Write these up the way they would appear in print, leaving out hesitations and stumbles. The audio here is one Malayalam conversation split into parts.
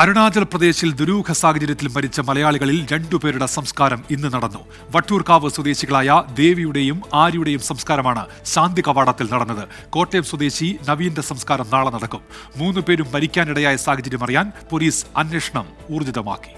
അരുണാചൽ പ്രദേശിൽ ദുരൂഹ സാഹചര്യത്തിൽ മരിച്ച മലയാളികളിൽ രണ്ടുപേരുടെ സംസ്കാരം ഇന്ന് നടന്നു. വട്ടൂർക്കാവ് സ്വദേശികളായ ദേവിയുടെയും ആര്യയുടെയും സംസ്കാരമാണ് ശാന്തി കവാടത്തിൽ നടന്നത്. കോട്ടയം സ്വദേശി നവീന്റെ സംസ്കാരം നാളെ നടക്കും. 3 പേരും മരിക്കാനിടയായ സാഹചര്യം അറിയാൻ പോലീസ് അന്വേഷണം ഊർജിതമാക്കി.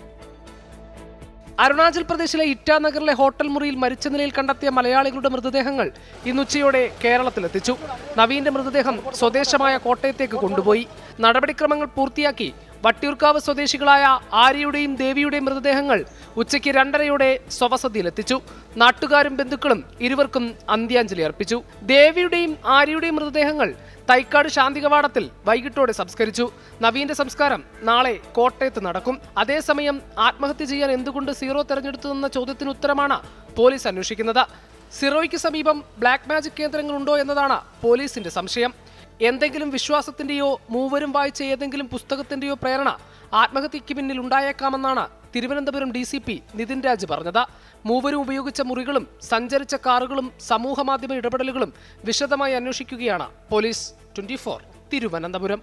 അരുണാചൽ പ്രദേശിലെ ഇറ്റാനഗറിലെ ഹോട്ടൽ മുറിയിൽ മരിച്ച നിലയിൽ കണ്ടെത്തിയ മലയാളികളുടെ മൃതദേഹങ്ങൾ ഇന്നുച്ചയോടെ കേരളത്തിലെത്തിച്ചു. നവീന്റെ മൃതദേഹം സ്വദേശമായ കോട്ടയത്തേക്ക് കൊണ്ടുപോയി. നടപടിക്രമങ്ങൾ പൂർത്തിയാക്കി വട്ടിയൂർക്കാവ് സ്വദേശികളായ ആര്യയുടെയും ദേവിയുടെയും മൃതദേഹങ്ങൾ ഉച്ചയ്ക്ക് 2:30 സ്വവസതിയിലെത്തിച്ചു. നാട്ടുകാരും ബന്ധുക്കളും ഇരുവർക്കും അന്ത്യാഞ്ജലി അർപ്പിച്ചു. ദേവിയുടെയും ആര്യയുടെയും മൃതദേഹങ്ങൾ തൈക്കാട് ശാന്തി കവാടത്തിൽ വൈകിട്ടോടെ സംസ്കരിച്ചു. നവീന്റെ സംസ്കാരം നാളെ കോട്ടയത്ത് നടക്കും. അതേസമയം ആത്മഹത്യ ചെയ്യാൻ എന്തുകൊണ്ട് സീറോ തെരഞ്ഞെടുത്തതെന്ന ചോദ്യത്തിന് ഉത്തരമാണ് പോലീസ് അന്വേഷിക്കുന്നത്. സീറോയ്ക്ക് സമീപം ബ്ലാക്ക് മാജിക് കേന്ദ്രങ്ങളുണ്ടോ എന്നതാണ് പോലീസിന്റെ സംശയം. എന്തെങ്കിലും വിശ്വാസത്തിന്റെയോ മൂവരും വായിച്ച ഏതെങ്കിലും പുസ്തകത്തിന്റെയോ പ്രേരണ ആത്മഹത്യയ്ക്ക് പിന്നിൽ ഉണ്ടായേക്കാമെന്നാണ് തിരുവനന്തപുരം DCP നിതിൻ രാജ് പറഞ്ഞത്. മൂവരും ഉപയോഗിച്ച മുറികളും സഞ്ചരിച്ച കാറുകളും സമൂഹ മാധ്യമ ഇടപെടലുകളും വിശദമായി അന്വേഷിക്കുകയാണ് പോലീസ്. 24 തിരുവനന്തപുരം.